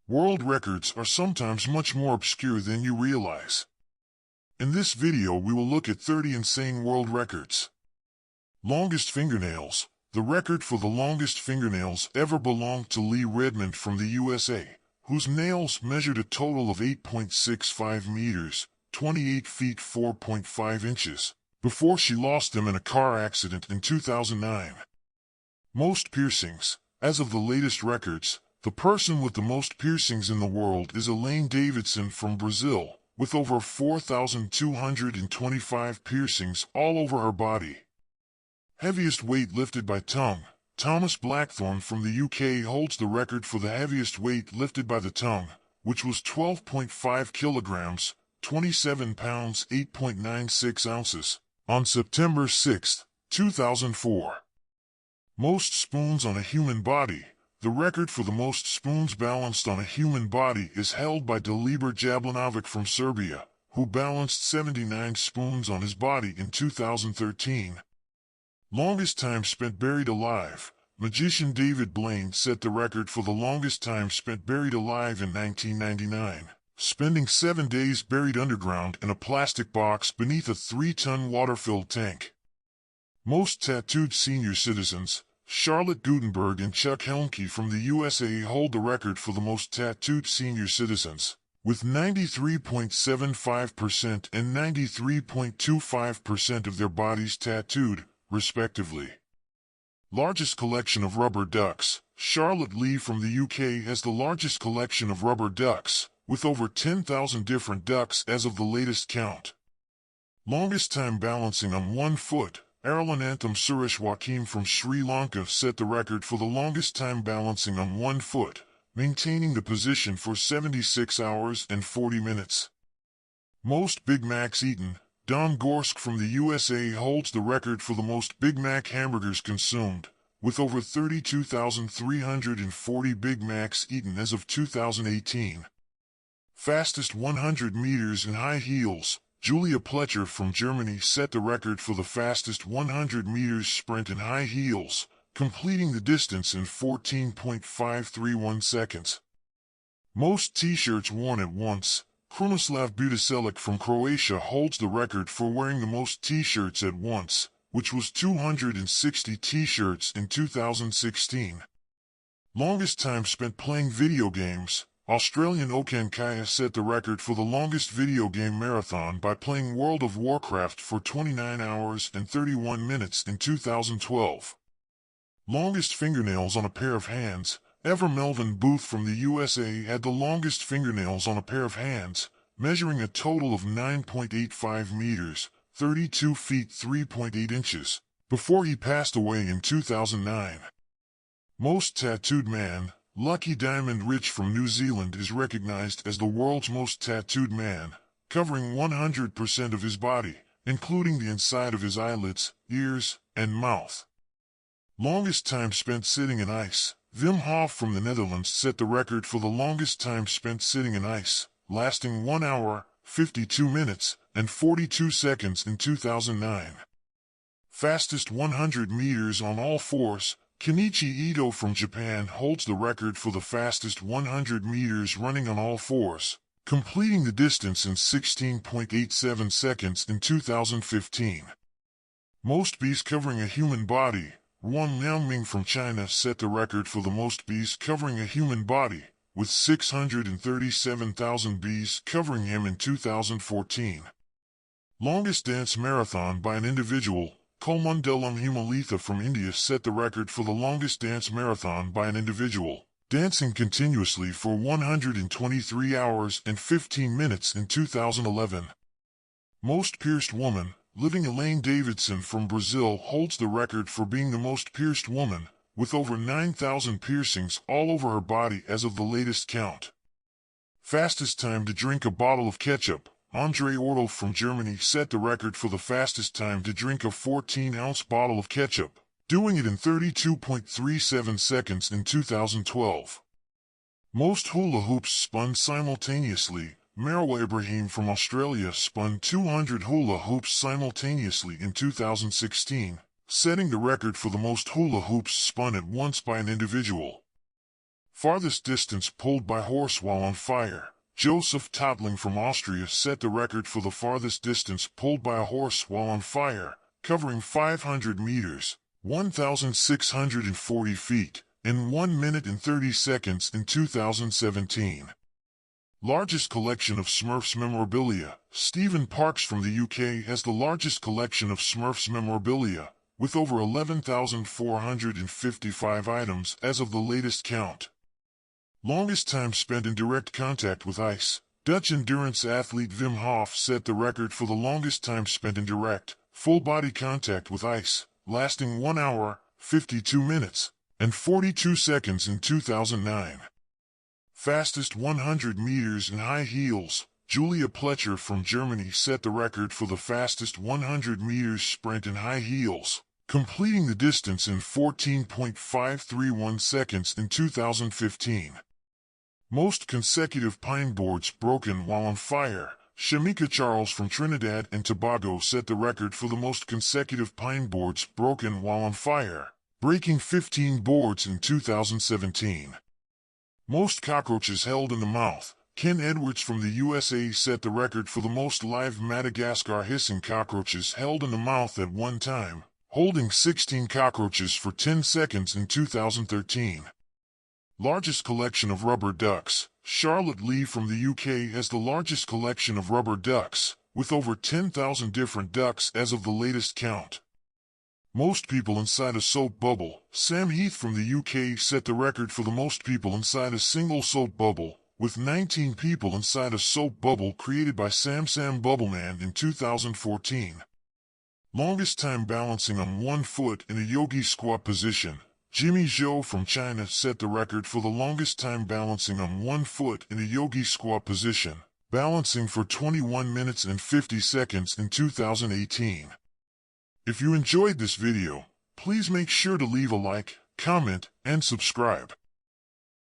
World records are sometimes much more obscure than you realize. In this video we will look at 30 insane world records. Longest fingernails. The record for the longest fingernails ever belonged to Lee Redmond from the USA, whose nails measured a total of 8.65 meters, 28 feet 4.5 inches, before she lost them in a car accident in 2009. Most piercings. As of the latest records, the person with the most piercings in the world is Elaine Davidson from Brazil, with over 4,225 piercings all over her body. Heaviest weight lifted by tongue. Thomas Blackthorne from the UK holds the record for the heaviest weight lifted by the tongue, which was 12.5 kilograms, 27 pounds 8.96 ounces, on September 6, 2004. Most spoons on a human body. The record for the most spoons balanced on a human body is held by Dalibor Jablanovic from Serbia, who balanced 79 spoons on his body in 2013. Longest time spent buried alive. Magician David Blaine set the record for the longest time spent buried alive in 1999, spending 7 days buried underground in a plastic box beneath a 3-ton water-filled tank. Most tattooed senior citizens. Charlotte Gutenberg and Chuck Helmke from the USA hold the record for the most tattooed senior citizens, with 93.75% and 93.25% of their bodies tattooed, respectively. Largest collection of rubber ducks. Charlotte Lee from the UK has the largest collection of rubber ducks, with over 10,000 different ducks as of the latest count. Longest time balancing on 1 foot. Arulanthanam Sureshwakim from Sri Lanka set the record for the longest time balancing on 1 foot, maintaining the position for 76 hours and 40 minutes. Most Big Macs eaten. Don Gorsk from the USA holds the record for the most Big Mac hamburgers consumed, with over 32,340 Big Macs eaten as of 2018. Fastest 100 meters in high heels. Julia Pletcher from Germany set the record for the fastest 100 meters sprint in high heels, completing the distance in 14.531 seconds. Most t-shirts worn at once. Krunoslav Butaselic from Croatia holds the record for wearing the most t-shirts at once, which was 260 t-shirts in 2016. Longest time spent playing video games. Australian Okan Kaya set the record for the longest video game marathon by playing World of Warcraft for 29 hours and 31 minutes in 2012. Longest fingernails on a pair of hands. Ever Melvin Booth from the USA had the longest fingernails on a pair of hands, measuring a total of 9.85 meters, 32 feet 3.8 inches, before he passed away in 2009. Most tattooed man. Lucky Diamond Rich from New Zealand is recognized as the world's most tattooed man, covering 100% of his body, including the inside of his eyelids, ears, and mouth. Longest time spent sitting in ice. Wim Hof from the Netherlands set the record for the longest time spent sitting in ice, lasting 1 hour, 52 minutes, and 42 seconds in 2009. Fastest 100 meters on all fours. Kenichi Ito from Japan holds the record for the fastest 100 meters running on all fours, completing the distance in 16.87 seconds in 2015. Most bees covering a human body. Wang Liangming from China set the record for the most bees covering a human body, with 637,000 bees covering him in 2014. Longest dance marathon by an individual. Kulmandelam Himalita from India set the record for the longest dance marathon by an individual, dancing continuously for 123 hours and 15 minutes in 2011. Most pierced woman. Living Elaine Davidson from Brazil holds the record for being the most pierced woman, with over 9,000 piercings all over her body as of the latest count. Fastest time to drink a bottle of ketchup. Andre Ortl from Germany set the record for the fastest time to drink a 14-ounce bottle of ketchup, doing it in 32.37 seconds in 2012. Most hula hoops spun simultaneously. Marwa Ibrahim from Australia spun 200 hula hoops simultaneously in 2016, setting the record for the most hula hoops spun at once by an individual. Farthest distance pulled by horse while on fire. Joseph Totling from Austria set the record for the farthest distance pulled by a horse while on fire, covering 500 meters, 1,640 feet, in 1 minute and 30 seconds in 2017. Largest collection of Smurfs memorabilia. Stephen Parks from the UK has the largest collection of Smurfs memorabilia, with over 11,455 items as of the latest count. Longest time spent in direct contact with ice. Dutch endurance athlete Wim Hof set the record for the longest time spent in direct, full-body contact with ice, lasting 1 hour, 52 minutes, and 42 seconds in 2009. Fastest 100 meters in high heels. Julia Pletcher from Germany set the record for the fastest 100 meters sprint in high heels, completing the distance in 14.531 seconds in 2015. Most consecutive pine boards broken while on fire. Shamika Charles from Trinidad and Tobago set the record for the most consecutive pine boards broken while on fire, breaking 15 boards in 2017. Most cockroaches held in the mouth. Ken Edwards from the USA set the record for the most live Madagascar hissing cockroaches held in the mouth at one time, holding 16 cockroaches for 10 seconds in 2013. Largest collection of rubber ducks. Charlotte Lee from the UK has the largest collection of rubber ducks, with over 10,000 different ducks as of the latest count. Most people inside a soap bubble. Sam Heath from the UK set the record for the most people inside a single soap bubble, with 19 people inside a soap bubble created by Sam Bubbleman in 2014. Longest time balancing on 1 foot in a yogi squat position. Jimmy Zhou from China set the record for the longest time balancing on 1 foot in a yogi squat position, balancing for 21 minutes and 50 seconds in 2018. If you enjoyed this video, please make sure to leave a like, comment, and subscribe.